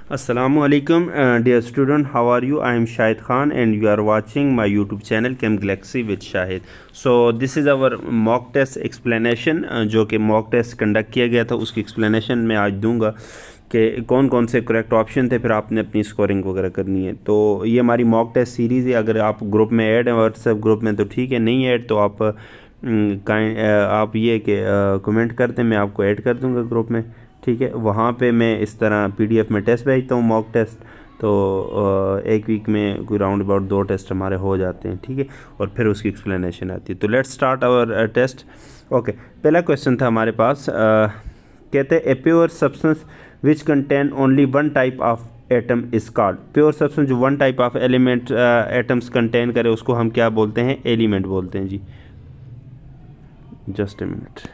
Assalamualaikum, dear student. How are you? I am Shahid Khan, and you are watching my YouTube channel Chem Galaxy with Shahid. So this is our mock test explanation, जो कि mock test conduct किया गया था, उसकी explanation मैं आज दूंगा कि कौन कौन से करेक्ट ऑप्शन थे, फिर आपने अपनी स्कोरिंग वगैरह करनी है। तो ये हमारी मॉक टेस्ट सीरीज़ है। अगर आप ग्रुप में ऐड हैं व्हाट्सएप ग्रुप में तो ठीक है, नहीं ऐड तो आप ये कि कमेंट कर दें, मैं आपको ऐड कर दूंगा ग्रुप में, ठीक है। वहाँ पे मैं इस तरह PDF में टेस्ट भेजता हूँ मॉक टेस्ट, तो एक वीक में कोई राउंड अबाउट 2 टेस्ट हमारे हो जाते हैं, ठीक है, और फिर उसकी एक्सप्लेनेशन आती है। तो let's start our test. Okay, पहला क्वेश्चन था हमारे पास, कहते हैं a pure substance which contain only one type of atom is called. Pure substance जो one type of element atoms contain करे उसको हम क्या बोलते हैं? एलिमेंट बोलते हैं जी। Just a minute.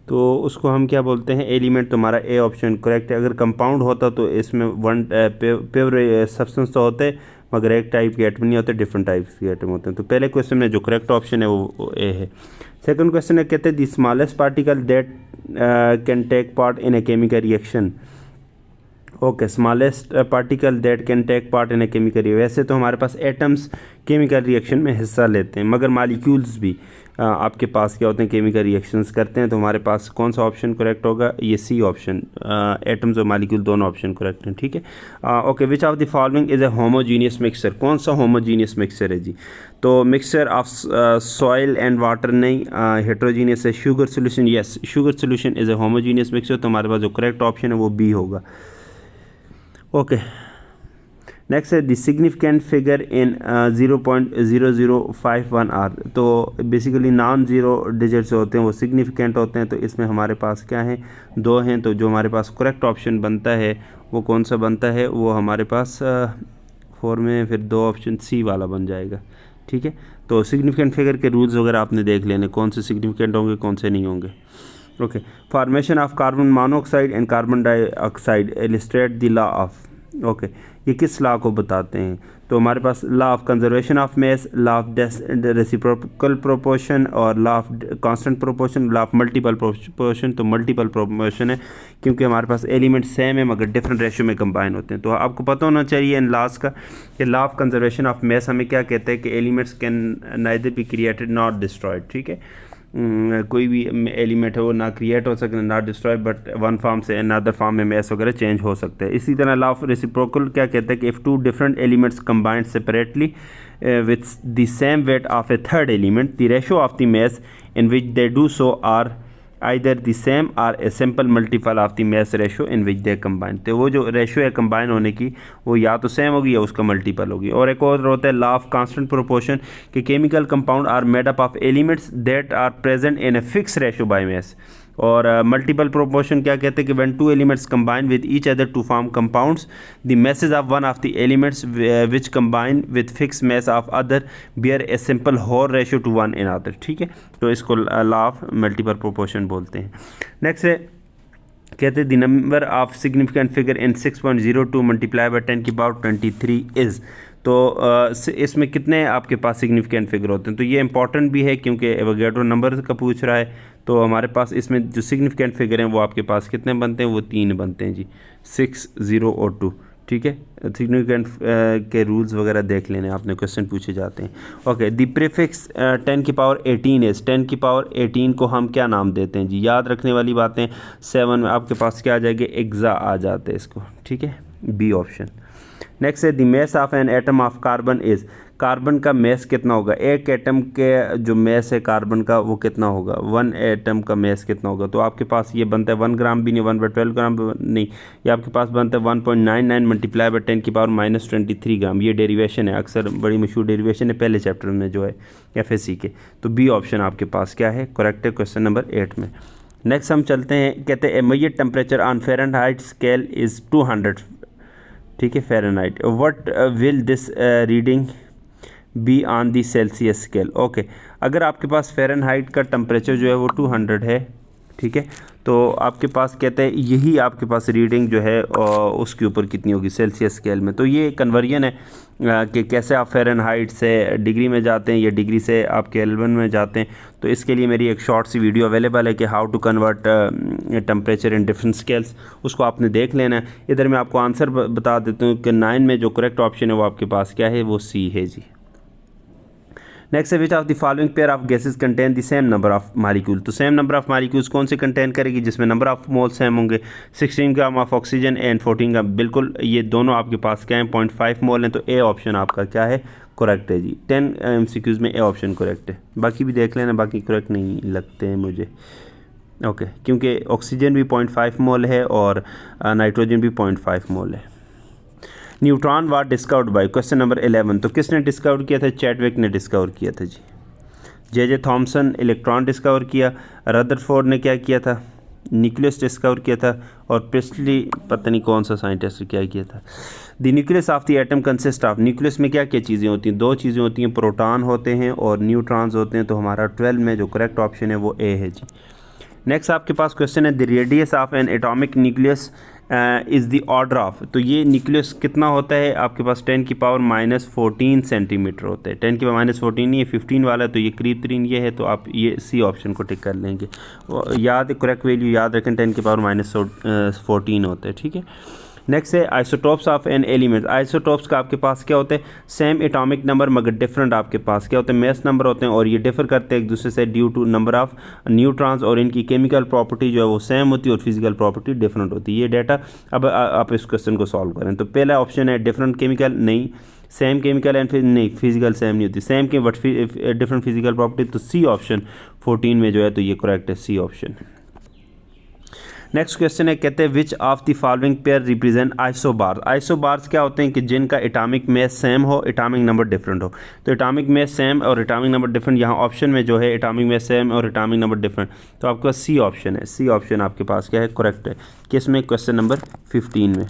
तो उसको हम क्या बोलते हैं? एलिमेंट। तुम्हारा ए ऑप्शन करेक्ट है। अगर कंपाउंड होता तो इसमें वन प्योर सब्सटेंस तो होते, मगर एक टाइप के एटम नहीं होते, डिफरेंट टाइप्स के एटम होते हैं। तो पहले क्वेश्चन में जो करेक्ट ऑप्शन है वो ए है। सेकंड क्वेश्चन है, कहते हैं the smallest particle that can take part in a chemical reaction. Okay, smallest particle that can take part in a chemical reaction. वैसे तो हमारे पास एटम्स केमिकल रिएक्शन में हिस्सा लेते हैं, मगर मालिक्यूल्स भी आपके पास क्या होते हैं? केमिकल रिएक्शंस करते हैं। तो हमारे पास कौन सा ऑप्शन करेक्ट होगा? ये सी ऑप्शन, एटम्स और मालिक्यूल दोनों ऑप्शन करेक्ट हैं, ठीक है। Okay, which of the following is a homogeneous mixture. कौन सा होमोजीनियस मिक्सचर है जी? तो mixture of soil and water नहीं, हेट्रोजीनियस है। Sugar solution, yes, sugar solution is a homogeneous mixture. तो हमारे पास जो करेक्ट ऑप्शन है वो बी होगा। ओके, नेक्स्ट है the significant figure in 0.0051 are. तो बेसिकली नॉन ज़ीरो डिजिट्स होते हैं वो सिग्निफिकेंट होते हैं। तो इसमें हमारे पास क्या है? 2 हैं। तो जो हमारे पास करेक्ट ऑप्शन बनता है वो कौन सा बनता है? वो हमारे पास 4 में फिर 2 ऑप्शन सी वाला बन जाएगा, ठीक है। तो सिग्निफिकेंट फिगर के रूल्स वगैरह आपने देख लेने, कौन से सिग्निफिकेंट होंगे कौन से नहीं होंगे। Okay, formation of carbon monoxide and carbon dioxide illustrate the law of. Okay, ये किस लॉ को बताते हैं? तो हमारे पास law of conservation of mass, law of reciprocal proportion और law of constant proportion, law of multiple proportion. तो मल्टीपल प्रोपोर्शन है क्योंकि हमारे पास एलिमेंट सेम है मगर डिफरेंट रेशियो में कंबाइन होते हैं। तो आपको पता होना चाहिए इन लॉज का कि लॉ ऑफ कंजर्वेशन ऑफ मास हमें क्या कहते हैं कि elements can neither be created not destroyed, ठीक है। कोई भी एलिमेंट है वो ना क्रिएट हो सकते, ना डिस्ट्रॉय, बट वन फॉर्म से अनदर फॉर्म में मैस वगैरह चेंज हो सकते हैं। इसी तरह लॉ ऑफ रेसिप्रोकल क्या कहते हैं कि if 2 different elements combined separately with the same weight of a third element, the ratio of the mass in which they do so are either the same or a simple multiple of the mass ratio in which they combine. तो वो जो ratio है combine होने की वो या तो same होगी या उसका मल्टीपल होगी। और एक और होता है लॉ ऑफ कांस्टेंट प्रोपोर्शन कि chemical compound are made up of elements that are present in a fix ratio by mass. और मल्टीपल प्रोपोर्शन क्या कहते हैं कि when 2 elements combine with each other to form compounds, the masses of one of the elements which combine with fix mass of other bear a simple whole ratio to one in other, ठीक है। तो इसको law of multiple proportion बोलते हैं। Next है, कहते हैं the number of significant figure in 6.02 multiply by 10 की पावर 23 इज़। तो इसमें कितने आपके पास सिग्निफिकेंट फिगर होते हैं? तो ये इंपॉर्टेंट भी है क्योंकि एवोगैड्रो नंबर का पूछ रहा है। तो हमारे पास इसमें जो सिग्निफिकेंट फिगर हैं वो आपके पास कितने बनते हैं? वो 3 बनते हैं जी, 6, 0 और 2, ठीक है। सिग्निफिकेंट के रूल्स वगैरह देख लेने, आपने क्वेश्चन पूछे जाते हैं। ओके, द प्रीफिक्स 10 की पावर 18 इज। 10 की पावर 18 को हम क्या नाम देते हैं जी? याद रखने वाली बातें। 7 में आपके पास क्या आ जाएगा? एग्जा आ जाते हैं इसको, ठीक है, बी ऑप्शन। नेक्स्ट है the mass of an atom of carbon is. Carbon का मास कितना होगा? एक एटम के जो मास है कार्बन का वो कितना होगा? 1 एटम का मास कितना होगा? तो आपके पास ये बनता है 1 ग्राम भी नहीं, 1/12 ग्राम नहीं, ये आपके पास बनता है 1.99 मल्टीप्लाई बाई 10 की पावर -23 ग्राम। ये डेरिवेशन है, अक्सर बड़ी मशहूर डेरिवेशन है पहले चैप्टर में जो है FSC के। तो बी ऑप्शन आपके पास क्या है? करेक्ट है क्वेश्चन नंबर 8 में। नेक्स्ट हम चलते हैं, कहते हैं measure temperature on Fahrenheit scale is 200, ठीक है, Fahrenheit. What will this reading be on the Celsius scale. Okay, अगर आपके पास फ़ारेनहाइट का टेम्परेचर जो है वो 200 है, ठीक है, तो आपके पास कहते हैं यही आपके पास रीडिंग जो है उसके ऊपर कितनी होगी सेल्सियस स्केल में। तो ये कन्वर्जन है कि कैसे आप फ़ारेनहाइट से डिग्री में जाते हैं या डिग्री से आप केल्विन में जाते हैं। तो इसके लिए मेरी एक शॉर्ट सी वीडियो अवेलेबल है कि how to convert temperature in different scales, उसको आपने देख लेना है। इधर मैं आपको आंसर बता देता हूँ कि 9 में जो करेक्ट ऑप्शन है वो आपके पास क्या है, वो सी है जी। नेक्स्ट है विच of the following pair of gases contain the same number of molecule. तो सेम नंबर ऑफ मालिक्यूल्स कौन से कंटेन करेगी, जिसमें नंबर ऑफ मोल सेम होंगे। 16 ग्राम ऑफ ऑक्सीजन एंड 14 ग्राम, बिल्कुल ये दोनों आपके पास क्या है 0.5 मोल हैं। तो ए ऑप्शन आपका क्या है, करेक्ट है जी। 10 MCQs में ए ऑप्शन करेक्ट है। बाकी भी देख लेना, बाकी करेक्ट नहीं लगते हैं मुझे, ओके क्योंकि ऑक्सीजन भी 0.5 मोल है और नाइट्रोजन भी 0.5 मोल है। Neutron was discovered by, question number 11। तो किसने डिस्कवर किया था, चैडविक ने डिस्कवर किया था जी। जे थॉमसन इलेक्ट्रॉन डिस्कवर किया। रदरफोर्ड ने क्या किया था, न्यूक्लियस डिस्कवर किया था। और प्रिस्टली पता नहीं कौन सा साइंटिस्ट क्या किया था। The nucleus of the atom consist of, nucleus में क्या क्या चीज़ें होती हैं, 2 चीज़ें होती हैं, प्रोटॉन होते हैं और न्यूट्रॉन्स होते हैं। तो हमारा 12 में जो करेक्ट ऑप्शन है वो ए है जी। नेक्स्ट आपके पास क्वेश्चन है the radius of N atomic nucleus is the order of. तो ये न्यूक्लियस कितना होता है आपके पास, 10 की पावर -14 सेंटीमीटर होता है। 10 की पावर -14 नहीं है, 15 वाला है, तो ये करीब तरीन ये है। तो आप ये सी ऑप्शन को टिक कर लेंगे। याद करेक्ट वैल्यू याद रखें, 10 की पावर -14 होता है, ठीक है। नेक्स्ट है isotopes of an element. Isotopes का आपके पास क्या होता है, सेम एटॉमिक नंबर मगर डिफरेंट आपके पास क्या होते हैं, मैस नंबर होते हैं और ये डिफर करते हैं एक दूसरे से due to number of neutrons. और इनकी केमिकल प्रॉपर्टी जो है वो सेम होती है और फिजिकल प्रॉपर्टी डिफरेंट होती है। ये डाटा अब आप इस क्वेश्चन को सॉल्व करें। तो पहला ऑप्शन है डिफरेंट केमिकल, नहीं। सेम केमिकल एंड नहीं, फिजिकल सेम नहीं होती, सेम के बट डिफरेंट फिजिकल प्रॉपर्टी। तो सी ऑप्शन 14 में जो है तो ये करेक्ट है, सी ऑप्शन। नेक्स्ट क्वेश्चन है, कहते हैं which of the following pair represent isobars. Isobars क्या होते हैं कि जिनका एटॉमिक मास सेम हो, एटॉमिक नंबर डिफरेंट हो। तो एटॉमिक मास सेम और एटॉमिक नंबर डिफरेंट, यहाँ ऑप्शन में जो है एटॉमिक मास सेम और एटॉमिक नंबर डिफरेंट। तो आपके पास सी ऑप्शन है, सी ऑप्शन आपके पास क्या है, करेक्ट है। किस में, क्वेश्चन नंबर 15 में।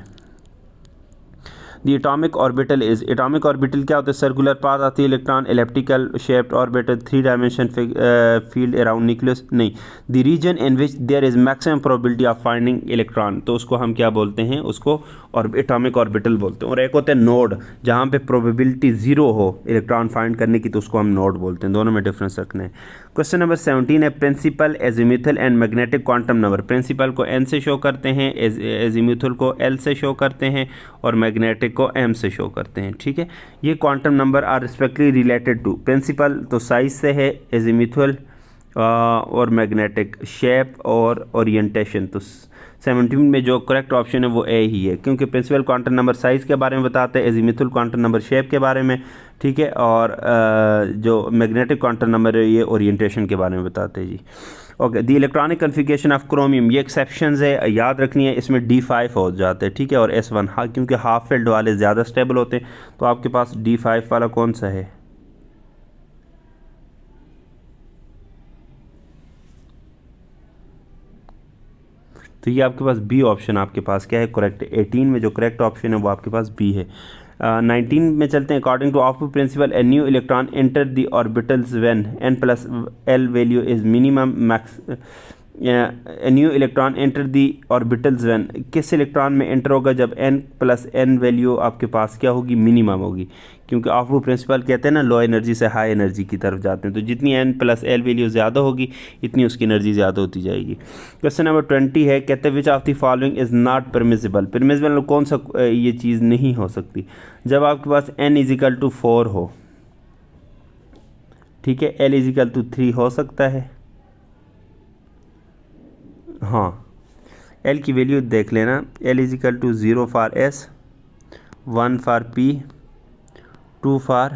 The atomic orbital is, atomic orbital क्या होता है, सर्कुलर पाथ आती है electron, elliptical shaped orbital, 3 dimension field around nucleus, नहीं। The region in which there is maximum probability of finding electron, तो उसको हम क्या बोलते हैं, उसको और एटॉमिक ऑर्बिटल बोलते हैं। और एक होता है नोड, जहाँ पे प्रोबेबिलिटी 0 हो इलेक्ट्रॉन फाइंड करने की, तो उसको हम नोड बोलते हैं। दोनों में डिफरेंस रखना है। क्वेश्चन नंबर 17 है principal azimuthal and magnetic quantum number. Principal को n से शो करते हैं, एजीम्यूथल को l से शो करते हैं और मैग्नेटिक को m से शो करते हैं, ठीक है। ये quantum number are respectively related to, principal तो साइज से है, एजीम्यूथल और मैग्नेटिक शेप और ओरिएंटेशन। तो 17 में जो करेक्ट ऑप्शन है वो ए ही है, क्योंकि प्रिंसिपल क्वांटम नंबर साइज़ के बारे में बताते हैं, एजीम्यूथल क्वांटम नंबर शेप के बारे में, ठीक है। और जो मैग्नेटिक क्वांटम नंबर है ये ओरिएंटेशन के बारे में बताते हैं जी। Okay, the electronic configuration of chromium, ये एक्सेप्शंस है, याद रखनी है। इसमें D5 हो जाते हैं, ठीक है, और S1 हाँ, क्योंकि हाफ फील्ड वाले ज़्यादा स्टेबल होते हैं। तो आपके पास D5 वाला कौन सा है, तो ये आपके पास बी ऑप्शन आपके पास क्या है, करेक्ट। 18 में जो करेक्ट ऑप्शन है वो आपके पास बी है। 19 में चलते हैं। According to of principal a new electron enter the orbitals when n+l value is minimum max, a new electron enter the orbitals when, किस इलेक्ट्रॉन में एंटर होगा जब n+n वैल्यू आपके पास क्या होगी, मिनिमम होगी। क्योंकि ऑफ प्रिंसिपल कहते हैं ना लो एनर्जी से हाई एनर्जी की तरफ जाते हैं, तो जितनी n+l वैल्यू ज़्यादा होगी इतनी उसकी एनर्जी ज़्यादा होती जाएगी। क्वेश्चन नंबर 20 है, कहते हैं which of the following is not permissible. Permissible कौन सा ये चीज़ नहीं हो सकती, जब आपके पास n = 4 हो, ठीक है, l = 3 हो सकता है, हाँ। L की वैल्यू देख लेना, L = 0 for S, 1 for P, 2 for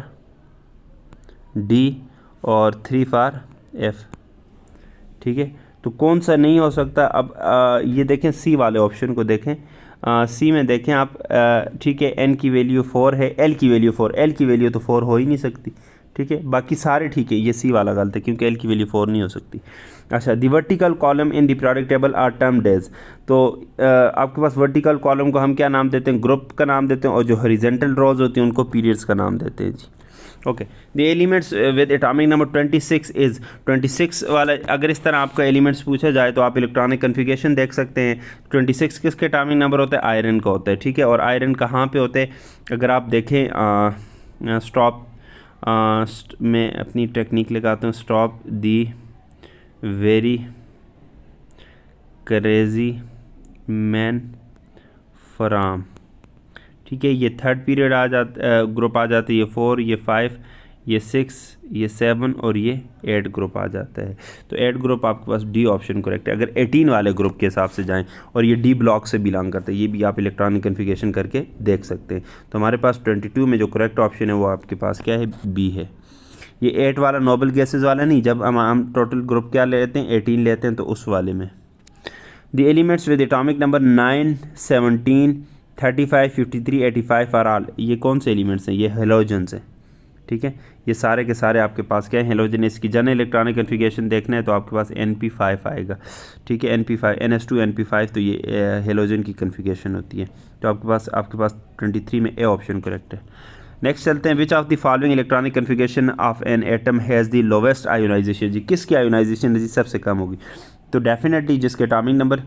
D और 3 फॉर F, ठीक है। तो कौन सा नहीं हो सकता, अब ये देखें C वाले ऑप्शन को देखें, C में देखें आप, ठीक है, N की वैल्यू 4 है, L की वैल्यू 4, L की वैल्यू तो 4 हो ही नहीं सकती, ठीक है। बाकी सारे ठीक है, ये सी वाला गलत है क्योंकि L की वैल्यू 4 नहीं हो सकती। अच्छा, the vertical column in the periodic table are termed as, तो आपके पास वर्टिकल कॉलम को हम क्या नाम देते हैं, ग्रुप का नाम देते हैं, और जो हॉरिजॉन्टल रोज होती हैं उनको पीरियड्स का नाम देते हैं जी। Okay, the elements with atomic number 26 is 26 वाला, अगर इस तरह आपका एलिमेंट्स पूछा जाए तो आप इलेक्ट्रॉनिक कन्फिगरेशन देख सकते हैं। 26 किसके एटॉमिक नंबर होता है? आयरन का होता है, ठीक है। और आयरन कहाँ पे होते हैं? अगर आप देखें स्टॉप मैं अपनी टेक्निक लगाता हूँ, stop the very crazy man from, ठीक है। ये थर्ड पीरियड आ जाता, ग्रुप आ जाता है, ये 4, ये 5, ये 6, ये 7 और ये 8 ग्रुप आ जाता है। तो 8 ग्रुप आपके पास डी ऑप्शन करेक्ट है। अगर 18 वाले ग्रुप के हिसाब से जाएं और ये डी ब्लॉक से बिलोंग करते हैं, ये भी आप इलेक्ट्रॉनिक कन्फिगरेशन करके देख सकते हैं। तो हमारे पास 22 में जो करेक्ट ऑप्शन है वो आपके पास क्या है? बी है। ये 8 वाला नोबल गैसेज वाला नहीं, जब हम टोटल ग्रुप क्या लेते हैं? 18 लेते हैं, तो उस वाले में। The elements with atomic number 9, 17, 35, 53, 85 are all, ये कौन से एलिमेंट्स हैं? ये हेलोजन्स हैं, ठीक है। ये सारे के सारे आपके पास क्या है? हेलोजन। इसकी जन इलेक्ट्रॉनिक कन्फिगरेशन देखना है तो आपके पास NP5 आएगा, ठीक है। NP5 NS2 NP5, तो ये हेलोजन की कन्फिगरेशन होती है। तो आपके पास 23 में ए ऑप्शन करेक्ट है। नेक्स्ट चलते हैं, which of the following electronic configuration of an atom has the lowest ionization, जी किसकी आयोनाइजेशन एनर्जी सबसे कम होगी? तो डेफिनेटली जिसके एटॉमिक नंबर,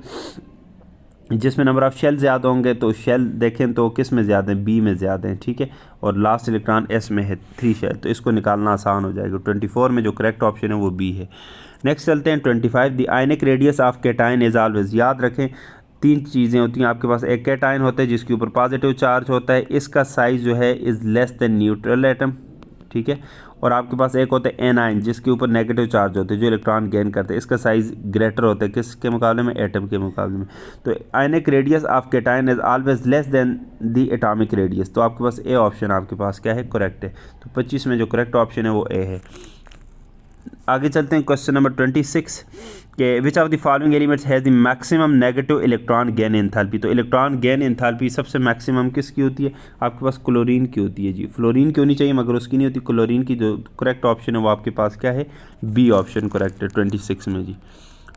जिसमें नंबर ऑफ शेल ज़्यादा होंगे, तो शेल देखें तो किस में ज़्यादा हैं? बी में ज़्यादा हैं, ठीक है। और लास्ट इलेक्ट्रॉन एस में है 3 शेल, तो इसको निकालना आसान हो जाएगा। 24 में जो करेक्ट ऑप्शन है वो बी है। नेक्स्ट चलते हैं 25, the ionic radius of cation is always, याद रखें 3 चीज़ें होती हैं आपके पास। एक कैटायन होता है जिसके ऊपर पॉजिटिव चार्ज होता है, इसका साइज़ जो है is less than neutral atom, ठीक है। और आपके पास एक होता है एनाइन जिसके ऊपर नेगेटिव चार्ज होते हैं, जो इलेक्ट्रॉन गेन करते हैं, इसका साइज़ ग्रेटर होता है किसके मुकाबले में? एटम के मुकाबले में। तो ionic radius of cation is always less than the atomic radius, तो आपके पास ए ऑप्शन आपके पास क्या है? करेक्ट है। तो 25 में जो करेक्ट ऑप्शन है वो ए है। आगे चलते हैं क्वेश्चन नंबर 26 के, विच of the following elements has the maximum negative electron gain enthalpy. तो इलेक्ट्रॉन गेन एंथैल्पी सबसे मैक्सिमम किसकी होती है? आपके पास क्लोरीन की होती है जी। फ्लोरीन की होनी चाहिए मगर उसकी नहीं होती, क्लोरीन की। जो करेक्ट ऑप्शन है वो आपके पास क्या है? बी ऑप्शन करेक्ट है 26 में जी।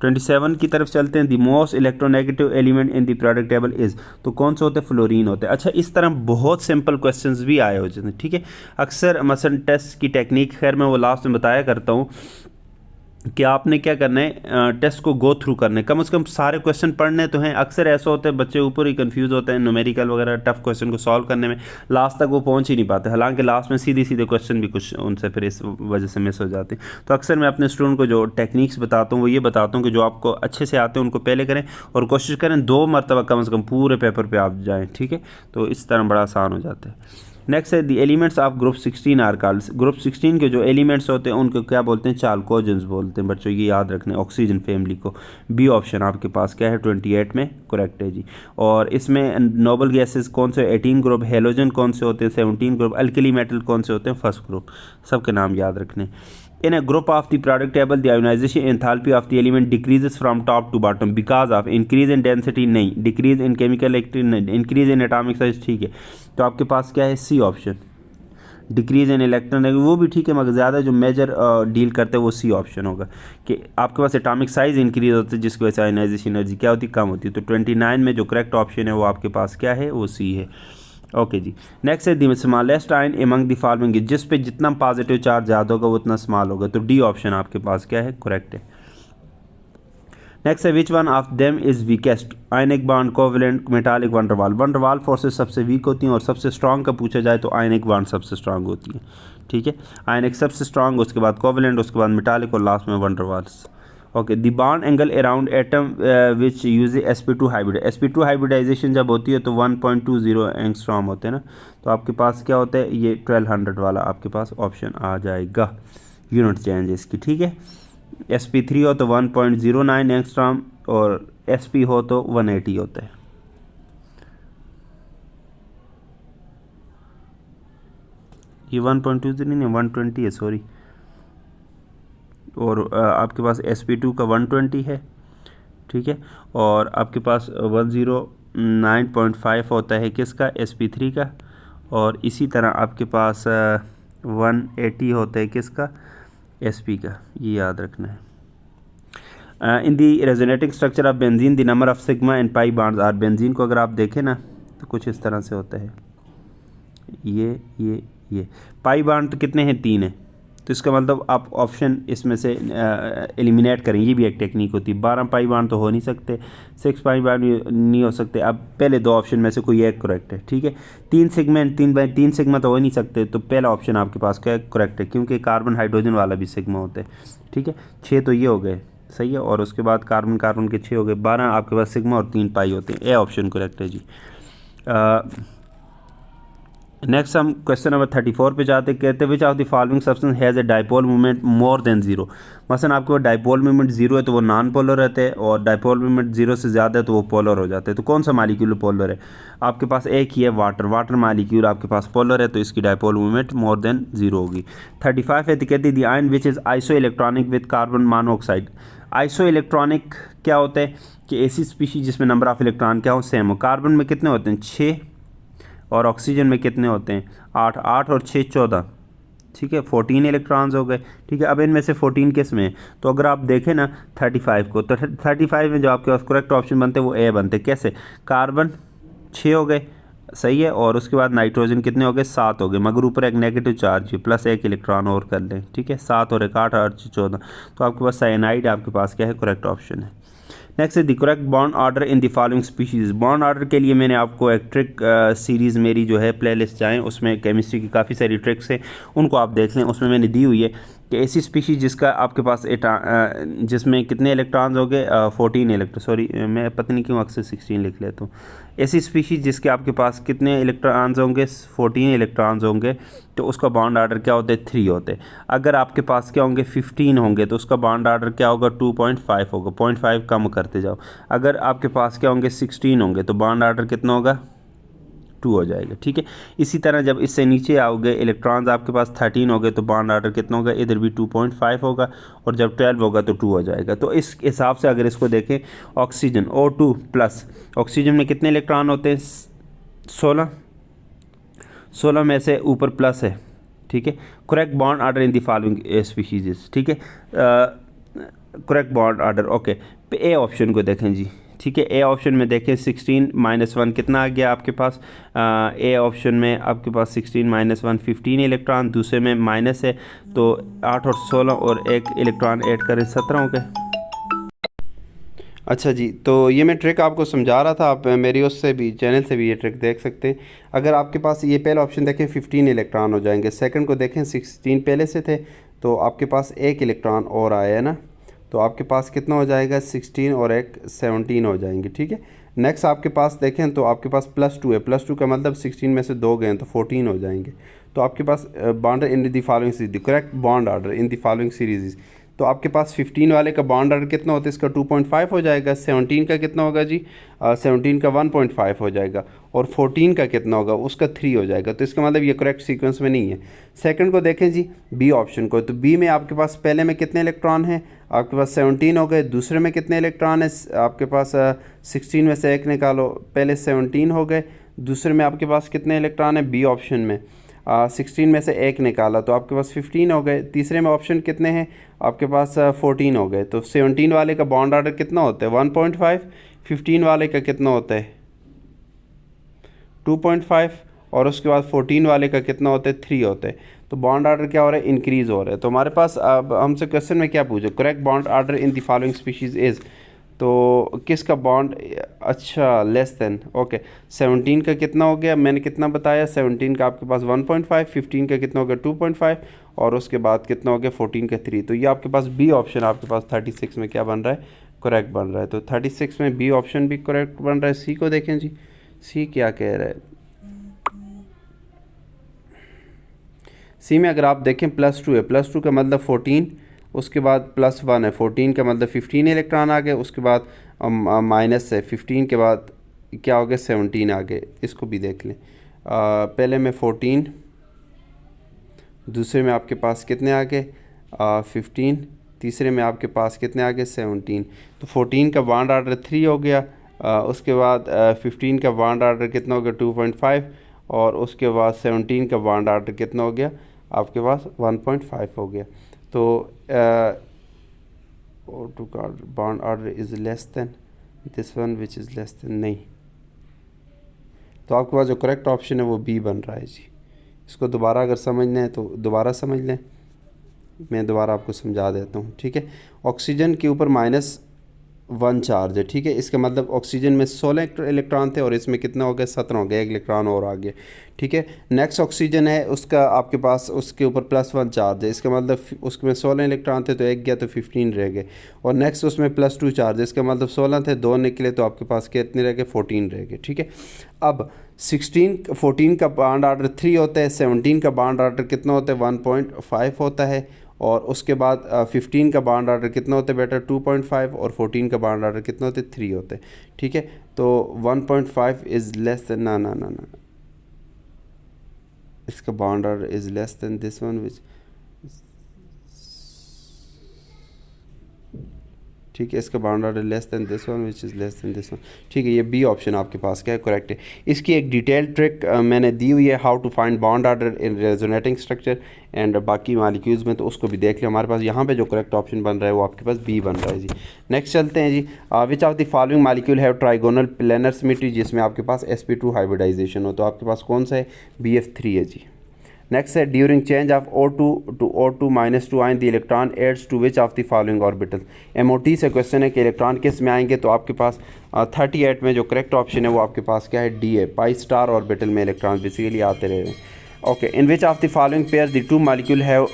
27 की तरफ चलते हैं, the most electronegative element in the product table is, तो कौन सा होता है? फ्लोरीन होता है। अच्छा, इस तरह बहुत सिंपल क्वेश्चंस भी आए हो जाते हैं, ठीक है। अक्सर मसलन टेस्ट की टेक्निक, खैर मैं वो लास्ट में बताया करता हूँ कि आपने क्या करना है, टेस्ट को गो थ्रू करना है, कम से कम सारे क्वेश्चन पढ़ने तो हैं। अक्सर ऐसा होता है बच्चे ऊपर ही कंफ्यूज होते हैं न्यूमेरिकल वगैरह टफ क्वेश्चन को सॉल्व करने में, लास्ट तक वो पहुंच ही नहीं पाते, हालांकि लास्ट में सीधे सीधे क्वेश्चन भी कुछ उनसे फिर इस वजह से मिस हो जाते हैं। तो अक्सर मैं अपने स्टूडेंट को जो टेक्निक्स बताता हूँ वो ये बताता हूँ कि जो आपको अच्छे से आते हैं उनको पहले करें और कोशिश करें 2 मरतबा कम से कम पूरे पेपर पर आप जाएँ, ठीक है। तो इस तरह बड़ा आसान हो जाता है। नेक्स्ट है, the elements of group 16 are called, group 16 के जो एलिमेंट्स होते हैं उनको क्या बोलते हैं? चाल्कोजेंस बोलते हैं बच्चों, ये याद रखना है ऑक्सीजन फैमिली को। बी ऑप्शन आपके पास क्या है? 28 में करेक्ट है जी। और इसमें नोबल गैसेस कौन से? 18 ग्रुप। हेलोजन कौन से होते हैं? 17 ग्रुप। अल्कली मेटल कौन से होते हैं? First group. सबके नाम याद रखने। In a group of the product table, the ionization enthalpy of the element decreases from top to bottom because of increase in density, नहीं, decrease in chemical activity, नहीं, increase in atomic size, ठीक है। तो आपके पास क्या है? C option. Decrease in electron, वो भी ठीक है मगर ज़्यादा जो मेजर डील करते हैं वो सी ऑप्शन होगा कि आपके पास एटॉमिक साइज़ इंक्रीज होता है जिसकी वजह से आयनाइजेशन एनर्जी क्या होती है? कम होती है। तो 29 में जो करेक्ट ऑप्शन है वो आपके पास क्या है? वो सी है। ओके जी। नेक्स्ट है, the smallest ion among the following, जिस पे जितना पॉजिटिव चार्ज ज़्यादा होगा वो उतना स्मॉल होगा, तो डी ऑप्शन आपके पास क्या है? करेक्ट है। नेक्स्ट है, which one of them is weakest, ionic bond, covalent, metallic, van der Waals. Van der Waals forces सबसे वीक होती हैं और सबसे स्ट्रॉन्ग का पूछा जाए तो आयनिक बॉन्ड सबसे स्ट्रॉन्ग होती है, ठीक है। आयनिक सबसे स्ट्रॉन्ग, उसके बाद कोवेलेंट, उसके बाद मेटालिक और लास्ट में van der Waals. Okay, the bond angle around atom which use sp2 hybrid, sp2 hybridization जब होती है तो 1.20 एंगस्ट्रॉम होते हैं ना, तो आपके पास क्या होता है? ये 1200 वाला आपके पास ऑप्शन आ जाएगा, यूनिट चेंज इसकी, ठीक है। sp3 हो तो 1.09 एंगस्ट्रॉम और sp हो तो 180 होता है। ये 1.20 नहीं है, 120 है, सॉरी। और आपके पास sp2 का 120 है, ठीक है। और आपके पास 109.5 होता है किसका? sp3 का। और इसी तरह आपके पास 180 होता है किसका? sp का, ये याद रखना है। In the resonating structure of benzene the number of sigma and pi bonds are, benzene को अगर आप देखें ना तो कुछ इस तरह से होता है, ये ये पाई बॉन्ड तो कितने हैं, 3 है, तो इसका मतलब आप ऑप्शन इसमें से एलिमिनेट करें, ये भी एक टेक्निक होती है। 12 पाई बॉन्ड तो हो नहीं सकते, 6 पाई बॉन्ड नहीं हो सकते। अब पहले 2 ऑप्शन में से कोई एक करेक्ट है, ठीक है। 3 सेगमेंट, 3 सिग्मा तो हो नहीं सकते, तो पहला ऑप्शन आपके पास क्या करेक्ट है, क्योंकि कार्बन हाइड्रोजन वाला भी सिग्मा होता है, ठीक है। 6 तो ये हो गए, सही है, और उसके बाद कार्बन कार्बन के 6 हो गए, 12 आपके पास सिग्मा और 3 पाई होते हैं। ए ऑप्शन करेक्ट है जी। नेक्स्ट हम क्वेश्चन नंबर 34 पे जाते, कहते हैं which of the following substance has a dipole movement more than zero. मसलन आपके पास डाइपोल मूवमेंट जीरो है तो वो नॉन पोलर रहते हैं, और डाइपोल मूवमेंट जीरो से ज़्यादा है तो वो पोलर हो जाते हैं। तो कौन सा मालिक्यूल पोलर है? आपके पास एक ही है, वाटर। वाटर मालिक्यूल आपके पास पोलर है, तो इसकी dipole movement more than zero होगी। 35 है, तो कहती the ion which is iso electronic with carbon monoxide. Iso electronic क्या होता है कि ऐसी स्पीशीज जिसमें नंबर ऑफ इलेक्ट्रॉन क्या हो, सेम हो। कार्बन में कितने होते हैं, 6, और ऑक्सीजन में कितने होते हैं, 8। 8 और 6 14, ठीक है, 14 इलेक्ट्रॉन्स हो गए, ठीक है। अब इनमें से 14 किस में है? तो अगर आप देखें ना 35 को, तो 35 में जो आपके पास करेक्ट ऑप्शन बनते हैं वो ए बनते हैं। कैसे? कार्बन 6 हो गए, सही है, और उसके बाद नाइट्रोजन कितने हो गए, 7 हो गए, मगर ऊपर एक नेगेटिव चार्ज है, प्लस 1 इलेक्ट्रॉन और कर लें, ठीक है। 7 और 1 8 8 14, तो आपके पास साइनाइड आपके पास क्या है, करेक्ट ऑप्शन है। नेक्स्ट है the correct bond order in the following species. Bond order के लिए मैंने आपको एक ट्रिक सीरीज़ मेरी जो है प्लेलिस्ट जाएँ, उसमें केमिस्ट्री की काफ़ी सारी ट्रिक्स हैं, उनको आप देख लें। उसमें मैंने दी हुई है कि ऐसी स्पीशीज़ जिसका आपके पास जिसमें कितने इलेक्ट्रॉन्स हो गए, 14 इलेक्ट्रॉन, सॉरी मैं पता नहीं क्यों अक्सर 16 लिख लेता हूँ। ऐसी स्पीशीज़ जिसके आपके पास कितने इलेक्ट्रॉन्स होंगे, 14 इलेक्ट्रॉन्स होंगे, तो उसका बॉन्ड ऑर्डर क्या होता है, 3 होते हैं। अगर आपके पास क्या होंगे, 15 होंगे, तो उसका बॉन्ड ऑर्डर क्या होगा, 2.5 होगा, 0.5 कम करते जाओ। अगर आपके पास क्या होंगे, 16 होंगे, तो बॉन्ड ऑर्डर कितना होगा, 2 हो जाएगा, ठीक है। इसी तरह जब इससे नीचे आओगे, इलेक्ट्रॉन्स आपके पास 13 हो गए, तो बॉन्ड ऑर्डर कितना होगा, इधर भी 2.5 होगा, और जब 12 होगा तो 2 हो जाएगा। तो इस हिसाब से अगर इसको देखें, ऑक्सीजन O2 प्लस, ऑक्सीजन में कितने इलेक्ट्रॉन होते हैं, 16 में से ऊपर प्लस है, ठीक है। Correct bond order in the following species, ठीक है, correct bond order, okay. A option को देखें जी, ठीक है। ए ऑप्शन में देखें 16 - 1 कितना आ गया आपके पास, ए ऑप्शन में आपके पास 16 - 1 15 इलेक्ट्रॉन, दूसरे में माइनस है, तो 8 और 16 और 1 इलेक्ट्रॉन ऐड करें, 17 हो गए। अच्छा जी, तो ये मैं ट्रिक आपको समझा रहा था, आप मेरी उससे भी चैनल से भी ये ट्रिक देख सकते हैं। अगर आपके पास ये पहला ऑप्शन देखें 15 इलेक्ट्रॉन हो जाएंगे, सेकंड को देखें 16 पहले से थे, तो आपके पास 1 इलेक्ट्रॉन और आया है ना, तो आपके पास कितना हो जाएगा, 16 और 1 17 हो जाएंगे, ठीक है। नेक्स्ट आपके पास देखें तो आपके पास +2 है, +2 का मतलब 16 में से 2 गए तो 14 हो जाएंगे। तो आपके पास bond in the following series, correct bond order in the following series, तो आपके पास 15 वाले का बॉन्ड ऑर्डर कितना होता है, इसका 2.5 हो जाएगा। 17 का कितना होगा जी, 17 का 1.5 हो जाएगा, और 14 का कितना होगा, उसका 3 हो जाएगा। तो इसका मतलब ये करेक्ट सीक्वेंस में नहीं है। सेकंड को देखें जी, बी ऑप्शन को, तो बी में आपके पास पहले में कितने इलेक्ट्रॉन हैं, आपके पास 17 हो गए, दूसरे में कितने इलेक्ट्रॉन है आपके पास, 16 में से 1 निकालो, पहले 17 हो गए, दूसरे में आपके पास कितने इलेक्ट्रॉन है, बी ऑप्शन में 16 में से 1 निकाला तो आपके पास 15 हो गए, तीसरे में ऑप्शन कितने हैं आपके पास, 14 हो गए। तो 17 वाले का बॉन्ड ऑर्डर कितना होता है, 1.5, 15 वाले का कितना होता है, 2.5, और उसके बाद 14 वाले का कितना होता है, 3 होता है। तो बॉन्ड ऑर्डर क्या हो रहा है, इंक्रीज़ हो रहा है। तो हमारे पास अब हमसे क्वेश्चन में क्या पूछे, correct bond order in the following species is, तो किसका बॉन्ड, अच्छा लेस देन, ओके। 17 का कितना हो गया, मैंने कितना बताया, 17 का आपके पास 1.5, 15 का कितना हो गया 2.5, और उसके बाद कितना हो गया 14 का 3। तो ये आपके पास बी ऑप्शन आपके पास 36 में क्या बन रहा है, करेक्ट बन रहा है। तो 36 में बी ऑप्शन भी करेक्ट बन रहा है। सी को देखें जी, सी क्या कह रहा है, सी में अगर आप देखें +2 है, +2 का मतलब 14, उसके बाद +1 है, 14 का मतलब 15 इलेक्ट्रॉन आ गए, उसके बाद माइनस है, 15 के बाद क्या हो गया 17 आ गए। इसको भी देख लें, पहले में 14, दूसरे में आपके पास कितने आ गए 15, तीसरे में आपके पास कितने आ गए 17। तो 14 का बॉन्ड ऑर्डर 3 हो गया, उसके बाद 15 का बॉन्ड ऑर्डर कितना हो गया 2.5, और उसके बाद 17 का बॉन्ड ऑर्डर कितना हो गया आपके पास 1.5 हो गया। तो O2 का bond order is less than this one which is less than, नहीं। तो आपके पास जो करेक्ट ऑप्शन है वो बी बन रहा है जी। इसको दोबारा अगर समझना है तो दोबारा समझ लें, मैं दोबारा आपको समझा देता हूँ, ठीक है। ऑक्सीजन के ऊपर -1 चार्ज है, ठीक है। इसका मतलब ऑक्सीजन में 16 इलेक्ट्रॉन थे और इसमें कितना हो गया, 17 हो गया, 1 इलेक्ट्रॉन और आ गया, ठीक है। नेक्स्ट ऑक्सीजन है, उसका आपके पास उसके ऊपर +1 चार्ज है, इसका मतलब उसमें 16 इलेक्ट्रॉन थे तो 1 गया तो 15 रह गए। और नेक्स्ट उसमें +2 चार्ज है, इसका मतलब 16 थे, 2 निकले तो आपके पास कितने रह गए, 14 रह गए, ठीक है। अब 14 का बॉन्ड ऑर्डर 3 होता है, 17 का बॉन्ड ऑर्डर कितना होता है, 1.5 होता है। और उसके बाद 15 का बॉन्ड ऑर्डर कितना होता है बेटा, 2.5। और 14 का बॉन्ड ऑर्डर कितना होता है, 3 होते हैं, ठीक है। तो 1.5 इज़ लेस देन ना इसका bond order is less than this one which, ठीक है। इसका bond order less than this one which is less than this one, ठीक है। ये बी ऑप्शन आपके पास क्या है, करेक्ट है। इसकी एक डिटेल ट्रिक मैंने दी हुई है, how to find bond order in resonating structure and बाकी मालिक्यूल्स में, तो उसको भी देख लिया। हमारे पास यहाँ पे जो करेक्ट ऑप्शन बन रहा है वो आपके पास बी बन रहा है जी। नेक्स्ट चलते हैं जी, which of the following molecule have trigonal planar symmetry, जिसमें आपके पास sp2 हाइब्रिडाइजेशन हो, तो आपके पास कौन सा है, BF3 है जी। नेक्स्ट है, during change of O2 to O2-2 ion the electron adds to which of the following orbital. MOT से क्वेश्चन है कि इलेक्ट्रॉन किस में आएंगे, तो आपके पास 38 में जो करेक्ट ऑप्शन है वो आपके पास क्या है, डी है, पाई स्टार ऑर्बिटल में इलेक्ट्रॉन बेसिकली आते रहे हैं। Okay, in which of the following pair the 2 molecule have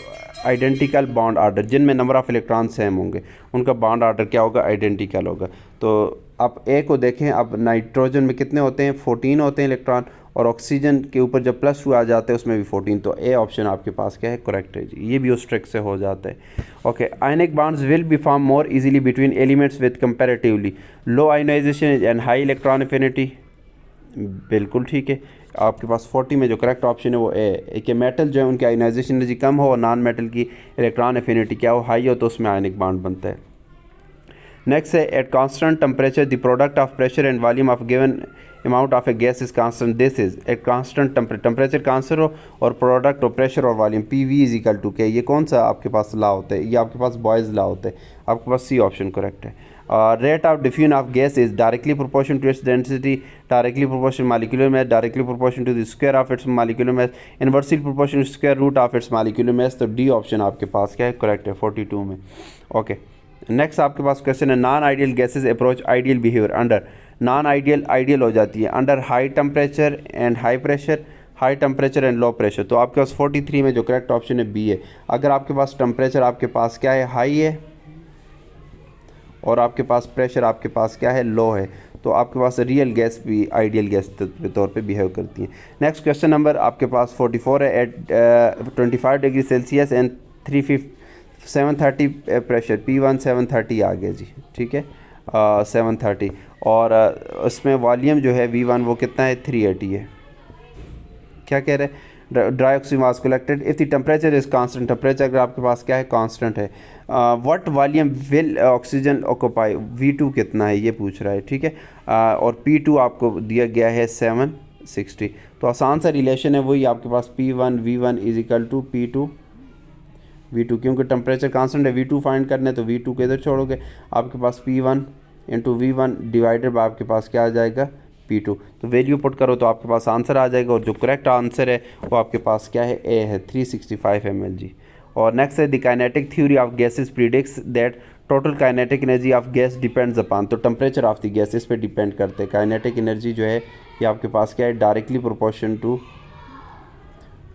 identical bond order, जिनमें नंबर ऑफ इलेक्ट्रॉन सेम होंगे उनका बॉन्ड ऑर्डर क्या होगा, आइडेंटिकल होगा। तो आप ए को देखें, अब नाइट्रोजन में कितने होते हैं, 14 होते हैं इलेक्ट्रॉन, और ऑक्सीजन के ऊपर जब +2 आ जाते हैं उसमें भी 14, तो ए ऑप्शन आपके पास क्या है, करेक्ट है जी। ये भी उस ट्रिक से हो जाता है। Okay, ionic bonds will be form more easily between elements with comparatively low ionization and high electron affinity, बिल्कुल ठीक है। आपके पास 40 में जो करेक्ट ऑप्शन है वो ए है कि मेटल जो है उनकी आयोनाइजेशन एनर्जी कम हो और नॉन मेटल की इलेक्ट्रॉन एफिनिटी क्या हो, हाई हो, तो उसमें आयनिक बॉन्ड बनता है। नेक्स्ट है, at constant temperature the product of pressure and volume of given amount of a gas is constant, this is at constant temperature constant हो और प्रोडक्ट और प्रेशर और volume PV is equal to K, ये कौन सा आपके पास law होता है, ये आपके पास बॉयज़ लॉ होता है, आपके पास सी ऑप्शन करेक्ट है। Rate of diffusion of gas is directly proportion to its density, directly proportion molecular mass, directly proportion to the square of its molecular mass, inversely proportion to square root of its molecular mass, तो D option आपके पास क्या है, correct है 42 में। Okay, next आपके पास question है, non ideal gases approach ideal behaviour under, non ideal ideal हो जाती है under high temperature and high pressure, high temperature and low pressure, तो आपके पास 43 में जो करेक्ट ऑप्शन है बी है। अगर आपके पास टेम्परेचर आपके पास क्या है, हाई है, और आपके पास प्रेशर आपके पास क्या है, लो है, तो आपके पास रियल गैस भी आइडियल गैस के तौर पे बिहेव करती है। नेक्स्ट क्वेश्चन नंबर आपके पास 44 है, at 25 degree Celsius and 730 pressure, P1 730 आ गया जी, ठीक है, 730, और उसमें वॉल्यूम जो है V1 वो कितना है, 380 है। क्या कह रहे हैं, dry oxygen was collected if the temperature is constant, temperature अगर आपके पास क्या है, कांस्टेंट है, what volume will oxygen occupy, V2 कितना है ये पूछ रहा है, ठीक है। और P2 आपको दिया गया है 760, तो आसान सा रिलेशन है वही आपके पास P1 V1 is equal to P2 V2, क्योंकि टेम्परेचर कांस्टेंट है, V2 फाइंड करना है तो V2 के इधर छोड़ोगे, आपके पास P1 into V1 divided by आपके पास क्या आ जाएगा, P2, तो वैल्यू पुट करो तो आपके पास आंसर आ जाएगा, और जो करेक्ट आंसर है वो आपके पास क्या है, ए है, 365 ml जी। और नेक्स्ट है, the kinetic theory of gases predicts that total kinetic energy of gas depends upon, तो टेम्परेचर ऑफ द गैस इस पर डिपेंड करते हैं। काइनेटिक एनर्जी जो है ये आपके पास क्या है, डायरेक्टली प्रोपोर्शन टू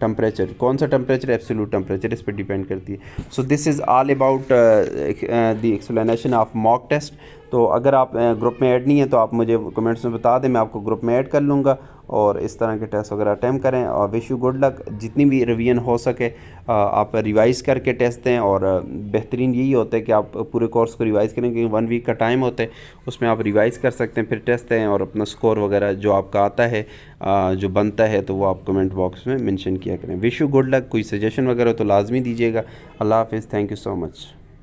टेम्परेचर, कौन सा टेम्परेचर, एब्सोल्यूट टेम्परेचर, इस पर डिपेंड करती है। So this is all about the explanation of mock test. तो अगर आप ग्रुप में ऐड नहीं है तो आप मुझे कमेंट्स में बता दें, मैं आपको ग्रुप में ऐड कर लूँगा, और इस तरह के टेस्ट वगैरह अटैम्प्ट करें, और विश यू गुड लक। जितनी भी रिवीजन हो सके आप रिवाइज़ करके टेस्ट दें, और बेहतरीन यही होता है कि आप पूरे कोर्स को रिवाइज़ करें, क्योंकि 1 वीक का टाइम होता है, उसमें आप रिवाइज़ कर सकते हैं, फिर टेस्ट दें, और अपना स्कोर वगैरह जो आपका आता है जो बनता है तो वो आप कमेंट बॉक्स में मेंशन किया करें। Wish you good luck. कोई सजेशन वगैरह तो लाजमी दीजिएगा। अल्लाह हाफ़िज़, थैंक यू सो मच।